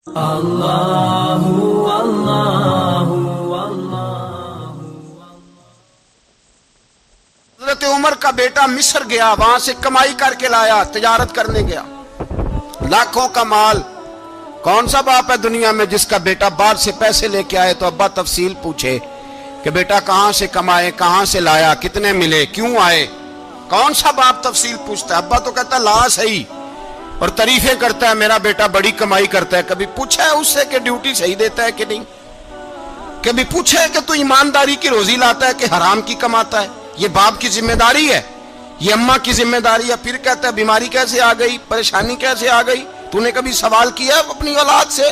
اللہ اللہ حضرت عمر کا بیٹا مصر گیا، وہاں سے کمائی کر کے لایا، تجارت کرنے گیا، لاکھوں کا مال۔ کون سا باپ ہے دنیا میں جس کا بیٹا باہر سے پیسے لے کے آئے تو ابا تفصیل پوچھے کہ بیٹا کہاں سے کمائے، کہاں سے لایا، کتنے ملے، کیوں آئے؟ کون سا باپ تفصیل پوچھتا ہے؟ ابا تو کہتا لا صحیح اور تعریفیں کرتا ہے، میرا بیٹا بڑی کمائی کرتا ہے۔ کبھی پوچھا ہے اس سے کہ ڈیوٹی صحیح دیتا ہے کہ نہیں؟ کبھی پوچھا ہے کہ تو ایمانداری کی روزی لاتا ہے کہ حرام کی کماتا ہے؟ یہ باپ کی ذمہ داری ہے، یہ اماں کی ذمہ داری ہے۔ پھر کہتا ہے بیماری کیسے آ گئی، پریشانی کیسے آ گئی؟ تو نے کبھی سوال کیا اپنی اولاد سے؟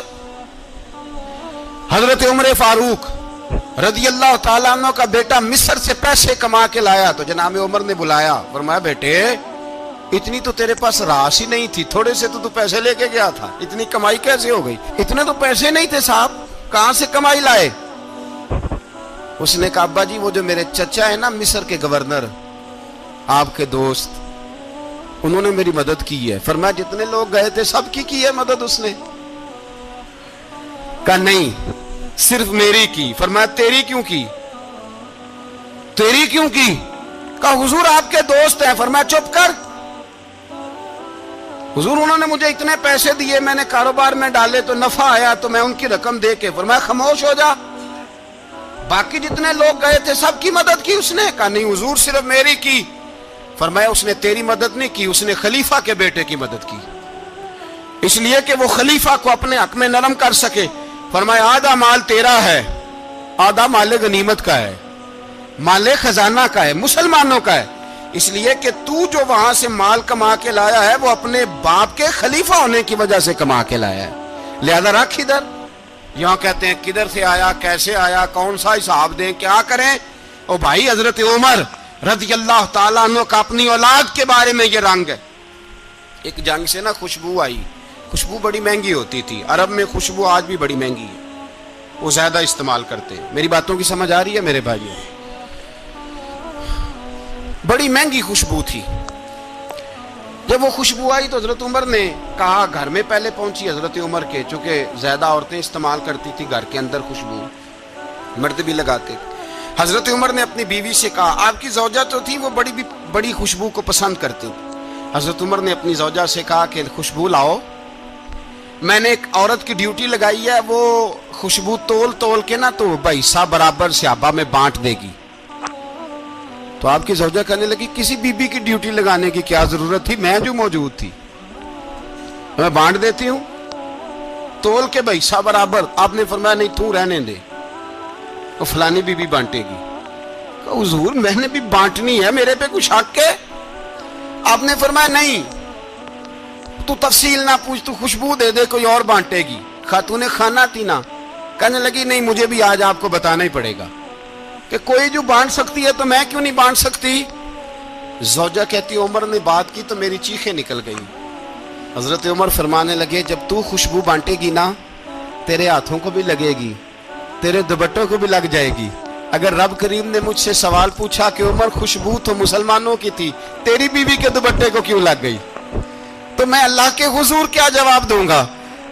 حضرت عمر فاروق رضی اللہ تعالیٰ عنہ کا بیٹا مصر سے پیسے کما کے لایا تو جناب عمر نے بلایا، فرمایا بیٹے اتنی تو تیرے پاس راس ہی نہیں تھی، تھوڑے سے تو پیسے لے کے گیا تھا، اتنی کمائی کیسے ہو گئی؟ اتنے تو پیسے نہیں تھے صاحب، کہاں سے کمائی لائے؟ اس نے کہا ابا جی وہ جو میرے چچا ہے نا مصر کے گورنر، آپ کے دوست، انہوں نے میری مدد کی ہے۔ فرمایا جتنے لوگ گئے تھے سب کی ہے مدد اس نے؟ کہا نہیں صرف میری کی۔ فرمایا تیری کیوں کی؟ تیری کیوں کی؟ کہا حضور آپ کے دوست ہیں۔ فرمایا چپ کر، حضور انہوں نے مجھے اتنے پیسے دیے، میں نے کاروبار میں ڈالے تو نفع آیا تو میں ان کی رقم دے کے۔ فرمایا خاموش ہو جا، باقی جتنے لوگ گئے تھے سب کی مدد کی اس نے؟ کہا نہیں حضور صرف میری کی۔ فرمایا اس نے تیری مدد نہیں کی، اس نے خلیفہ کے بیٹے کی مدد کی، اس لیے کہ وہ خلیفہ کو اپنے حق میں نرم کر سکے۔ فرمایا آدھا مال تیرا ہے، آدھا مال غنیمت کا ہے، مال خزانہ کا ہے، مسلمانوں کا ہے، اس لیے کہ تو جو وہاں سے مال کما کے لایا ہے وہ اپنے باپ کے خلیفہ ہونے کی وجہ سے کما کے لایا ہے، لہذا رکھ ادھر۔ یہاں کہتے ہیں کدھر سے آیا، کیسے آیا، کون سا حساب دیں، کیا کریں؟ او بھائی حضرت عمر رضی اللہ تعالیٰ عنہ کا اپنی اولاد کے بارے میں یہ رنگ ہے۔ ایک جنگ سے نا خوشبو آئی، خوشبو بڑی مہنگی ہوتی تھی، عرب میں خوشبو آج بھی بڑی مہنگی ہے، وہ زیادہ استعمال کرتے ہیں۔ میری باتوں کی سمجھ آ رہی ہے میرے بھائیوں؟ بڑی مہنگی خوشبو تھی۔ جب وہ خوشبو آئی تو حضرت عمر نے کہا، گھر میں پہلے پہنچی حضرت عمر کے، چونکہ زیادہ عورتیں استعمال کرتی تھی گھر کے اندر خوشبو، مرد بھی لگاتے۔ حضرت عمر نے اپنی بیوی سے کہا، آپ کی زوجہ تو تھی وہ بڑی خوشبو کو پسند کرتی۔ حضرت عمر نے اپنی زوجہ سے کہا کہ خوشبو لاؤ، میں نے ایک عورت کی ڈیوٹی لگائی ہے، وہ خوشبو تول کے نا تو بھائیسا برابر صحابہ میں بانٹ دے گی۔ تو آپ کی زوجہ کہنے لگی کسی بی بی کی ڈیوٹی لگانے کی کیا ضرورت تھی، میں جو موجود تھی میں بانٹ دیتی ہوں تول کے بھائیسا برابر۔ آپ نے فرمایا نہیں تو رہنے دے، وہ فلانی بی بی بانٹے گی۔ کہا حضور میں نے بھی بانٹنی ہے، میرے پہ کچھ حق ہے؟ آپ نے فرمایا نہیں تو تفصیل نہ پوچھ، تو خوشبو دے دے، کوئی اور بانٹے گی۔ خاتون خانہ تھی نا، کہنے لگی نہیں مجھے بھی آج آپ کو بتانا ہی پڑے گا کہ کوئی جو بانٹ سکتی ہے تو میں کیوں نہیں بانٹ سکتی؟ زوجہ کہتی عمر نے بات کی تو میری چیخیں نکل گئی۔ حضرت عمر فرمانے لگے جب تو خوشبو بانٹے گی نا تیرے ہاتھوں کو بھی لگے گی، تیرے دوپٹوں کو بھی لگ جائے گی۔ اگر رب کریم نے مجھ سے سوال پوچھا کہ عمر خوشبو تو مسلمانوں کی تھی، تیری بیوی کے دوپٹے کو کیوں لگ گئی، تو میں اللہ کے حضور کیا جواب دوں گا؟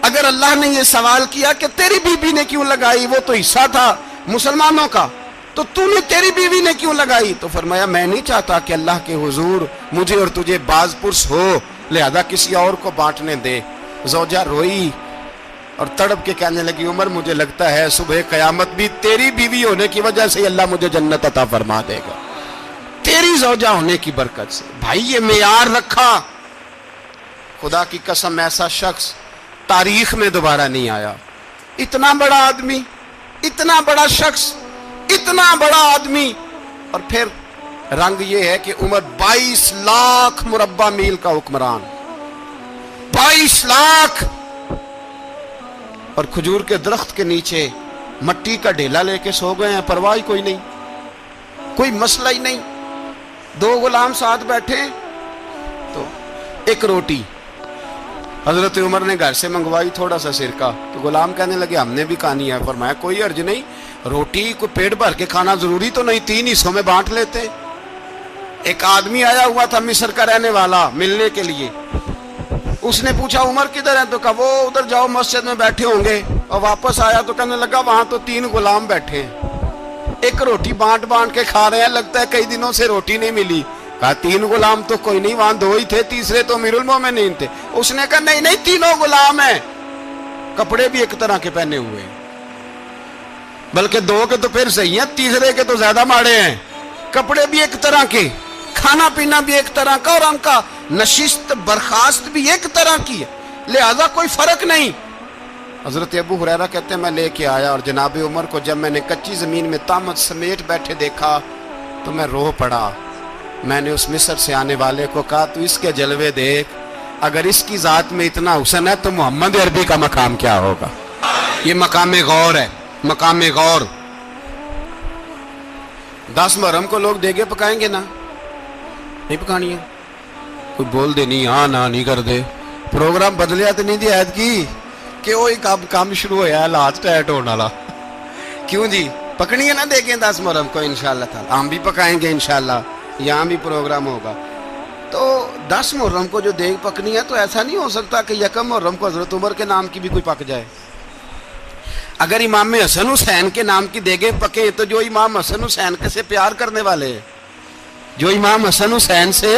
اگر اللہ نے یہ سوال کیا کہ تیری بیوی نے کیوں لگائی، وہ تو حصہ تھا مسلمانوں کا، تو نے تیری بیوی نے کیوں لگائی؟ تو فرمایا میں نہیں چاہتا کہ اللہ کے حضور مجھے اور تجھے باز پرس ہو، لہذا کسی اور کو بانٹنے دے۔ زوجہ روئی اور تڑپ کے کہنے لگی عمر مجھے لگتا ہے صبح قیامت بھی تیری بیوی ہونے کی وجہ سے اللہ مجھے جنت عطا فرما دے گا، تیری زوجہ ہونے کی برکت سے۔ بھائی یہ معیار رکھا، خدا کی قسم ایسا شخص تاریخ میں دوبارہ نہیں آیا۔ اتنا بڑا آدمی، اتنا بڑا شخص، اتنا بڑا آدمی، اور پھر رنگ یہ ہے کہ عمر 22 لاکھ مربع میل کا حکمران، 22 لاکھ، اور کھجور کے درخت کے نیچے مٹی کا ڈھیلا لے کے سو گئے ہیں، پرواہ کوئی نہیں، کوئی مسئلہ ہی نہیں۔ دو غلام ساتھ بیٹھے تو ایک روٹی حضرت عمر نے گھر سے منگوائی، تھوڑا سا سرکہ، تو غلام کہنے لگے ہم نے بھی کھانی ہے۔ فرمایا کوئی حرج نہیں، روٹی کو پیٹ بھر کے کھانا ضروری تو نہیں، 3 حصوں میں بانٹ لیتے۔ ایک آدمی آیا ہوا تھا مصر کا رہنے والا ملنے کے لیے، اس نے پوچھا عمر کدھر ہے؟ تو کہا وہ ادھر جاؤ مسجد میں بیٹھے ہوں گے. اور واپس آیا تو کہنے لگا وہاں تو 3 غلام بیٹھے ہیں, ایک روٹی بانٹ بانٹ کے کھا رہے ہیں, لگتا ہے کئی دنوں سے روٹی نہیں ملی. کہا 3 غلام تو کوئی نہیں, وہاں 2 ہی تھے, تیسرے تو امیر المومنین تھے. اس نے کہا نہیں نہیں 3 غلام ہیں, کپڑے بھی ایک طرح کے پہنے ہوئے ہیں, بلکہ 2 کے تو پھر صحیح ہیں, تیسرے کے تو زیادہ ماڑے ہیں. کپڑے بھی ایک طرح کے, کھانا پینا بھی ایک طرح کا, اور ان کا نشست برخاست بھی ایک طرح کی ہے, لہذا کوئی فرق نہیں. حضرت ابو ہریرہ کہتے ہیں میں لے کے آیا, اور جناب عمر کو جب میں نے کچی زمین میں تامت سمیٹ بیٹھے دیکھا تو میں رو پڑا. میں نے اس مصر سے آنے والے کو کہا تو اس کے جلوے دیکھ, اگر اس کی ذات میں اتنا حسن ہے تو محمد عربی کا مقام کیا ہوگا. یہ مقام غور ہے, مقام غور. 10 محرم کو لوگ دیگے پکائیں گے نا, نہیں پکانی ہے, کوئی بول دے نہیں, ہاں نہ نہیں کر دے, پروگرام بدلیا تو نہیں دی عید کی کہ وہی کام شروع ہوا ہے لاسٹ ٹائٹ ہونے والا. کیوں جی, پکنی ہے نا دیکھیں 10 محرم کو انشاءاللہ تعالی, ہم بھی پکائیں گے انشاءاللہ, یہاں بھی پروگرام ہوگا. تو 10 محرم کو جو دیگ پکنی ہے تو ایسا نہیں ہو سکتا کہ 1 محرم کو حضرت عمر کے نام کی بھی کوئی پک جائے. اگر امام حسن حسین کے نام کی دیگیں پکیں تو جو امام حسن حسین سے پیار کرنے والے ہیں, جو امام حسن حسین سے,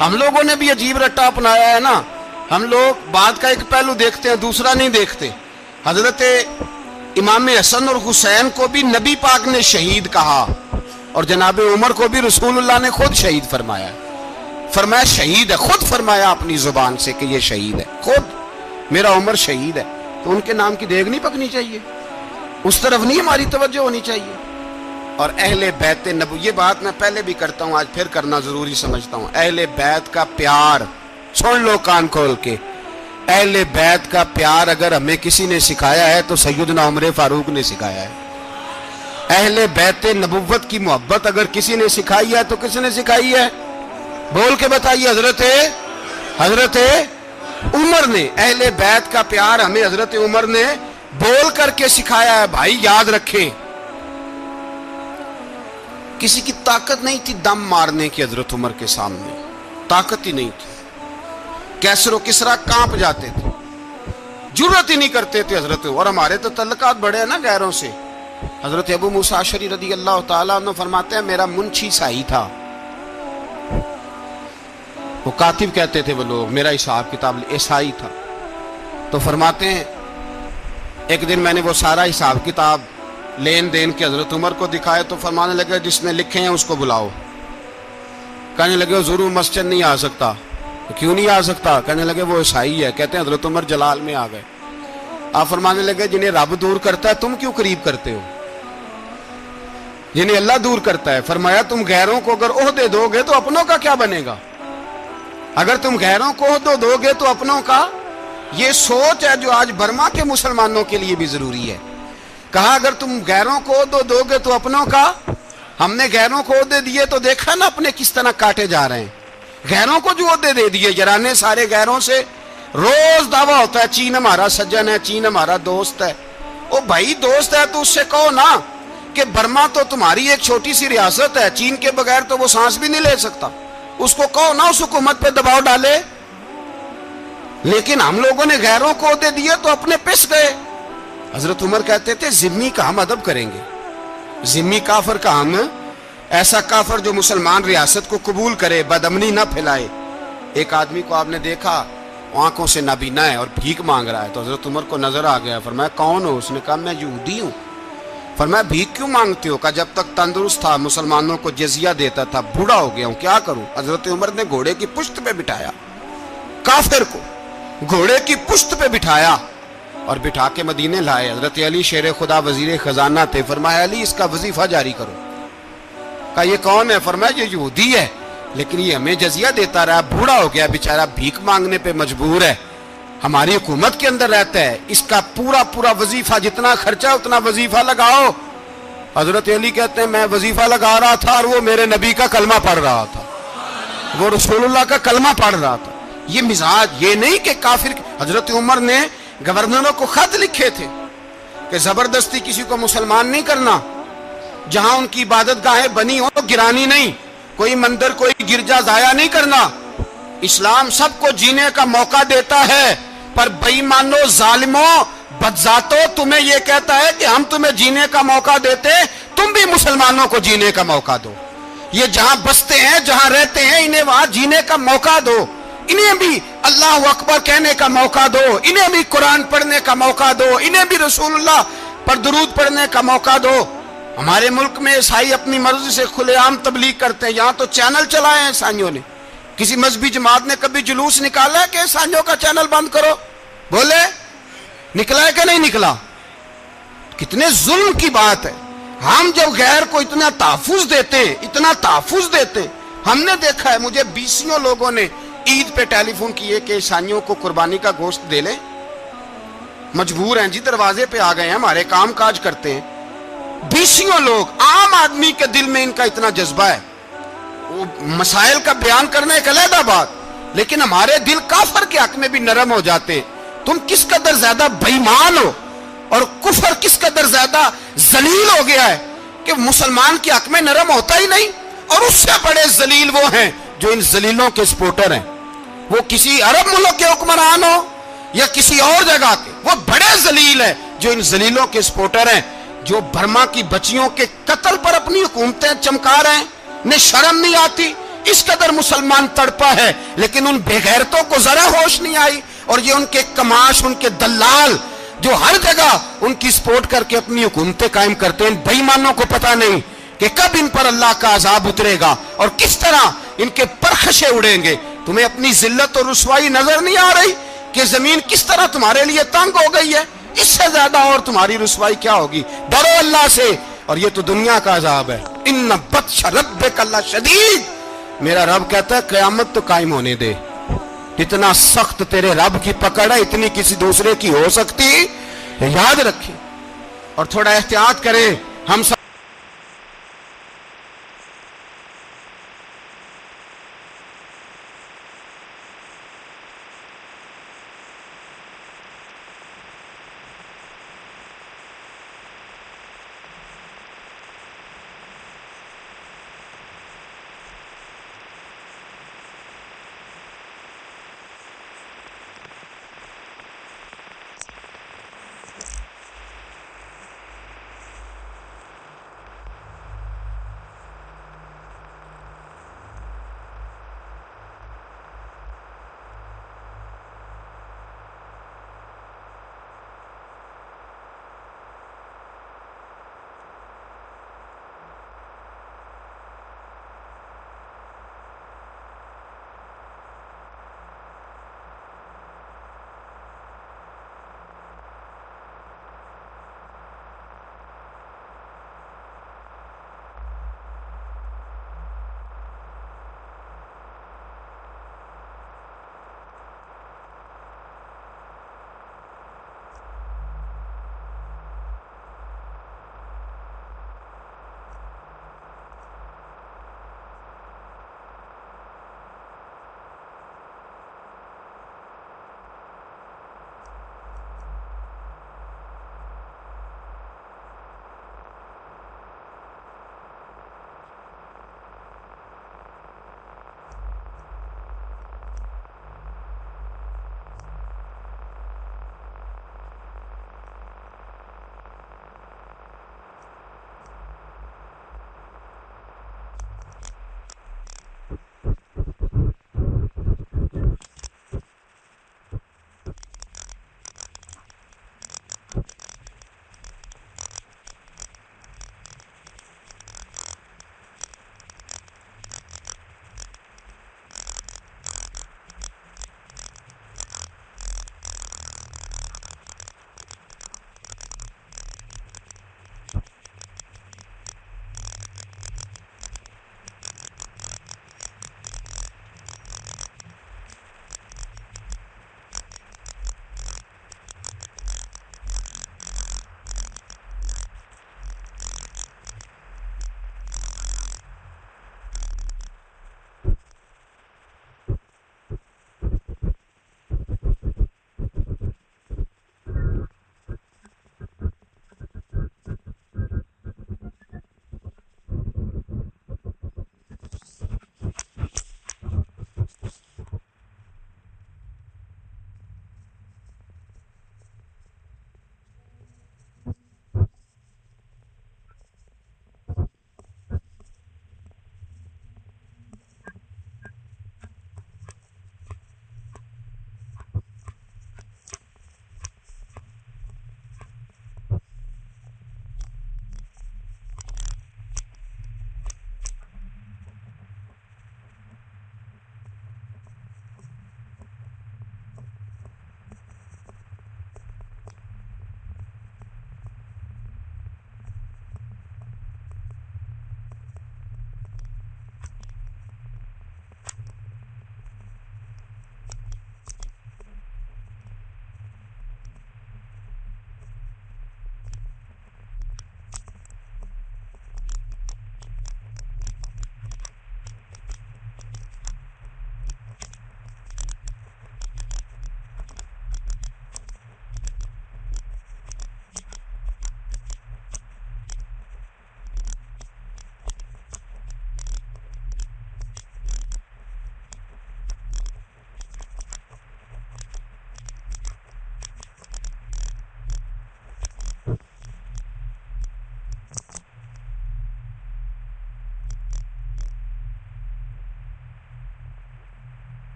ہم لوگوں نے بھی عجیب رٹا اپنایا ہے نا, ہم لوگ بات کا ایک پہلو دیکھتے ہیں دوسرا نہیں دیکھتے. حضرت امام حسن اور حسین کو بھی نبی پاک نے شہید کہا, اور جناب عمر کو بھی رسول اللہ نے خود شہید فرمایا. فرمایا شہید ہے, خود فرمایا اپنی زبان سے کہ یہ شہید ہے, خود میرا عمر شہید ہے. تو ان کے نام کی دیگ نہیں پکنی چاہیے, اس طرف نہیں ہماری توجہ ہونی چاہیے. اور اہل بیت نبو, یہ بات میں پہلے بھی کرتا ہوں, آج پھر کرنا ضروری سمجھتا ہوں. اہل بیت کا پیار, سن لو کان کھول کے, اہل بیت کا پیار اگر ہمیں کسی نے سکھایا ہے تو سیدنا عمر فاروق نے سکھایا ہے. اہل بیت نبوت کی محبت اگر کسی نے سکھائی ہے تو کس نے سکھائی ہے؟ بول کے بتائیے. حضرت عمر نے. اہل بیت کا پیار ہمیں حضرت عمر نے بول کر کے سکھایا ہے. بھائی یاد رکھیں, کسی کی طاقت نہیں تھی دم مارنے کی حضرت عمر کے سامنے, طاقت ہی نہیں تھی. کیسر و کسرا کانپ جاتے تھے, جرأت ہی نہیں کرتے تھے حضرت. اور ہمارے تو تعلقات بڑے ہیں نا غیروں سے. حضرت ابو موسیٰ اشعری رضی اللہ تعالیٰ عنہ فرماتے ہیں میرا منشی سائی تھا, وہ کاتب کہتے تھے وہ لوگ, میرا حساب کتاب عیسائی تھا. تو فرماتے ہیں ایک دن میں نے وہ سارا حساب کتاب لین دین کے حضرت عمر کو دکھائے تو فرمانے لگے جس نے لکھے ہیں اس کو بلاؤ. کہنے لگے حضور مسجد نہیں آ سکتا. کیوں نہیں آ سکتا؟ کہنے لگے وہ عیسائی ہے. کہتے ہیں حضرت عمر جلال میں آ گئے. آپ فرمانے لگے جنہیں رب دور کرتا ہے تم کیوں قریب کرتے ہو؟ جنہیں اللہ دور کرتا ہے. فرمایا تم غیروں کو اگر عہدے دو گے تو اپنوں کا کیا بنے گا؟ اگر تم غیروں کو عہدے دو گے تو اپنوں کا. یہ سوچ ہے جو آج برما کے مسلمانوں کے لیے بھی ضروری ہے. کہا اگر تم غیروں کو عہدے دو گے تو اپنوں کا. ہم نے غیروں کو عہدے دیے تو دیکھا نا اپنے کس طرح کاٹے جا رہے ہیں. غیروں کو جو عہدے دے دیے جرانے سارے غیروں سے. روز دعویٰ ہوتا ہے چین ہمارا سجن ہے, چین ہمارا دوست ہے. او بھائی دوست ہے تو اس سے کہو نا کہ برما تو تمہاری ایک چھوٹی سی ریاست ہے, چین کے بغیر تو وہ سانس بھی نہیں لے سکتا. اس کو کہو نا اس حکومت پہ دباؤ ڈالے. لیکن ہم لوگوں نے غیروں کو عہدے دیے تو اپنے پس گئے. حضرت عمر کہتے تھے ذمی کا ہم ادب کریں گے, ذمی کافر کا ہم, ایسا کافر جو مسلمان ریاست کو قبول کرے, بدامنی نہ پھیلائے. ایک آدمی کو آپ نے دیکھا آنکھوں سے نابینا ہے اور بھیک مانگ رہا ہے, تو حضرت عمر کو نظر آ گیا. فرمایا کون ہو؟ اس نے کہا میں یہودی ہوں. فرمایا بھیک کیوں مانگتے ہو؟ کہا جب تک تندرست تھا مسلمانوں کو جزیہ دیتا تھا, بوڑھا ہو گیا ہوں کیا کروں. حضرت عمر نے گھوڑے کی پشت پہ بٹھایا, کافر کو گھوڑے کی پشت پہ بٹھایا اور بٹھا کے مدینے لائے. حضرت علی شیر خدا وزیر خزانہ تھے. فرمایا علی اس کا وظیفہ جاری کرو. کہا یہ کون ہے؟ فرمایا یہ یہودی ہے لیکن یہ ہمیں جزیہ دیتا رہا, بوڑھا ہو گیا بیچارہ, بھیک مانگنے پہ مجبور ہے, ہماری حکومت کے اندر رہتا ہے, اس کا پورا وظیفہ جتنا خرچہ اتنا وظیفہ لگاؤ. حضرت علی کہتے ہیں میں وظیفہ لگا رہا تھا اور وہ میرے نبی کا کلمہ پڑھ رہا تھا, وہ رسول اللہ کا کلمہ پڑھ رہا تھا. یہ مزاج, یہ نہیں کہ کافر. حضرت عمر نے گورنروں کو خط لکھے تھے کہ زبردستی کسی کو مسلمان نہیں کرنا, جہاں ان کی عبادت گاہیں بنی ہو گرانی نہیں, کوئی مندر کوئی گرجا ضائع نہیں کرنا. اسلام سب کو جینے کا موقع دیتا ہے، پر بےایمانوں، ظالموں، بدذاتوں، تمہیں یہ کہتا ہے کہ ہم تمہیں جینے کا موقع دیتے، تم بھی مسلمانوں کو جینے کا موقع دو۔ یہ جہاں بستے ہیں، جہاں رہتے ہیں، انہیں وہاں جینے کا موقع دو، انہیں بھی اللہ اکبر کہنے کا موقع دو، انہیں بھی قرآن پڑھنے کا موقع دو، انہیں بھی رسول اللہ پر درود پڑھنے کا موقع دو۔ ہمارے ملک میں عیسائی اپنی مرضی سے کھلے عام تبلیغ کرتے ہیں، یہاں تو چینل چلائے ہیں عیسائیوں نے۔ کسی مذہبی جماعت نے کبھی جلوس نکالا ہے کہ عیسائیوں کا چینل بند کرو؟ بولے نکلا ہے کہ نہیں نکلا؟ کتنے ظلم کی بات ہے۔ ہم جب غیر کو اتنا تحفظ دیتے ہیں، اتنا تحفظ دیتے ہیں، ہم نے دیکھا ہے، مجھے بیسیوں لوگوں نے عید پہ ٹیلی فون کیے کہ عیسائیوں کو قربانی کا گوشت دے لیں، مجبور ہیں جی، دروازے پہ آ گئے ہیں، ہمارے کام کاج کرتے ہیں۔ بیسیوں لوگ، عام آدمی کے دل میں ان کا اتنا جذبہ ہے، وہ مسائل کا بیان کرنا ایک علیحدہ بات، لیکن ہمارے دل کافر کے حق میں بھی نرم ہو جاتے ہیں۔ تم کس قدر زیادہ بےایمان ہو، اور کفر کس قدر زیادہ ذلیل ہو گیا ہے کہ مسلمان کے حق میں نرم ہوتا ہی نہیں۔ اور اس سے بڑے ذلیل وہ ہیں جو ان ذلیلوں کے سپورٹر ہیں، وہ کسی عرب ملک کے حکمران ہو یا کسی اور جگہ کے، وہ بڑے ذلیل ہیں جو ان ذلیلوں کے سپورٹر ہیں، جو برما کی بچیوں کے قتل پر اپنی حکومتیں چمکا رہے ہیں، انہیں شرم نہیں آتی۔ اس قدر مسلمان تڑپا ہے، لیکن ان بے غیرتوں کو ذرا ہوش نہیں آئی، اور یہ ان کے کماش، ان کے دلال جو ہر جگہ ان کی سپورٹ کر کے اپنی حکومتیں قائم کرتے ہیں، بے ایمانوں کو پتہ نہیں کہ کب ان پر اللہ کا عذاب اترے گا اور کس طرح ان کے پرخشے اڑیں گے۔ تمہیں اپنی ذلت اور رسوائی نظر نہیں آ رہی کہ زمین کس طرح تمہارے لیے تنگ ہو گئی ہے؟ اس سے زیادہ اور تمہاری رسوائی کیا ہوگی؟ ڈرو اللہ سے، اور یہ تو دنیا کا عذاب ہے۔ ان بطش ربک لشدید، میرا رب کہتا ہے قیامت تو قائم ہونے دے، اتنا سخت تیرے رب کی پکڑ ہے، اتنی کسی دوسرے کی ہو سکتی؟ یاد رکھیں اور تھوڑا احتیاط کریں ہم سب۔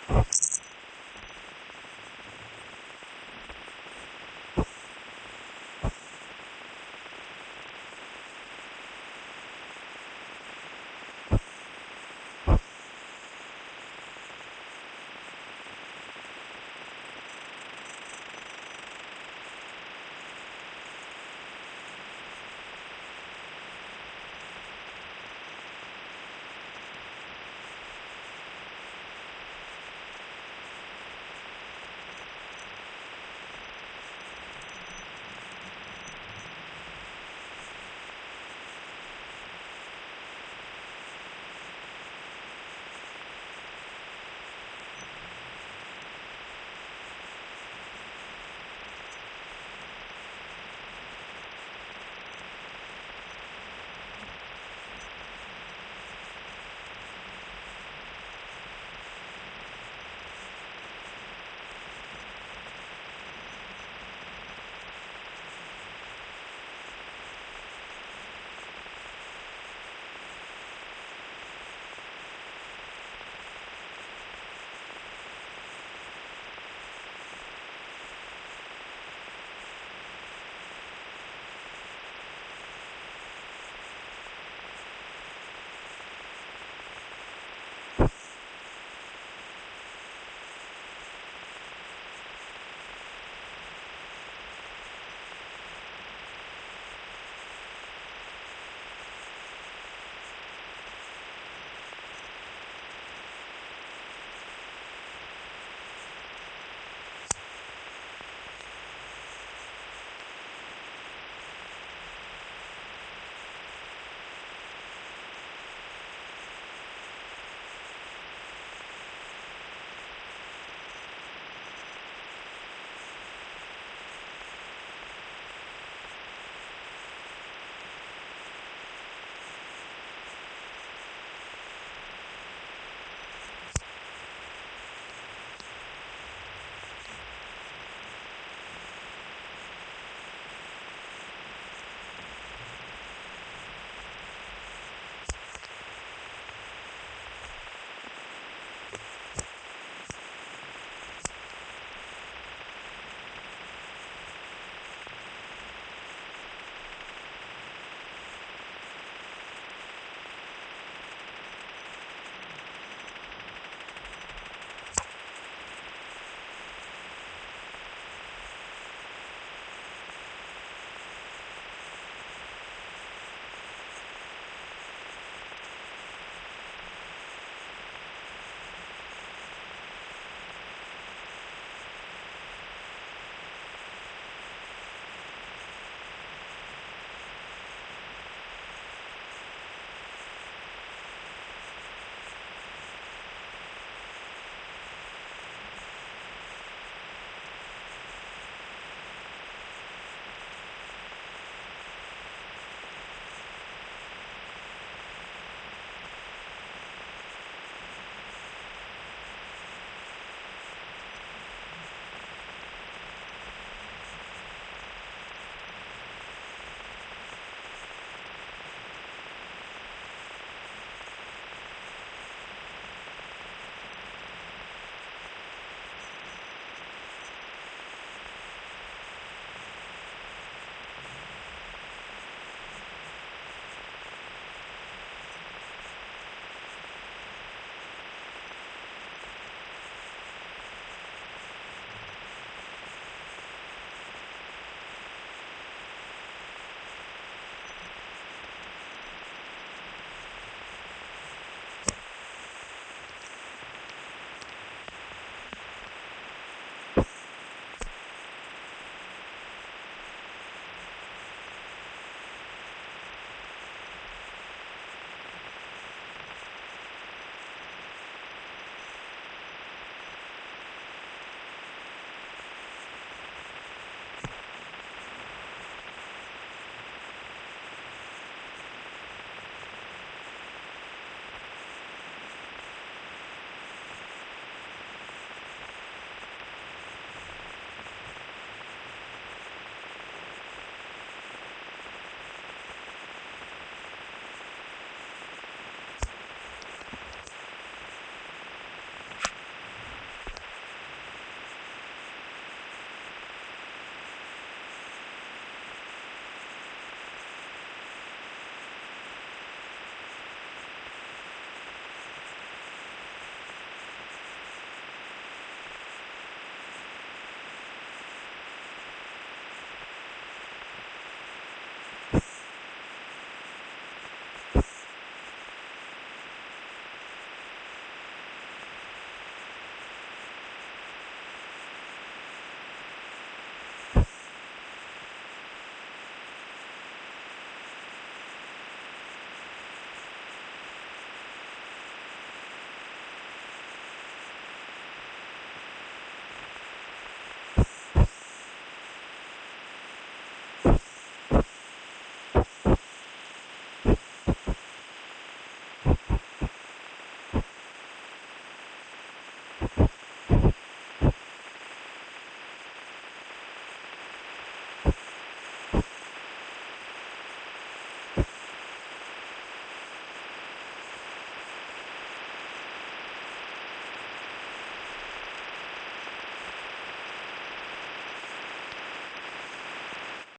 اللہ.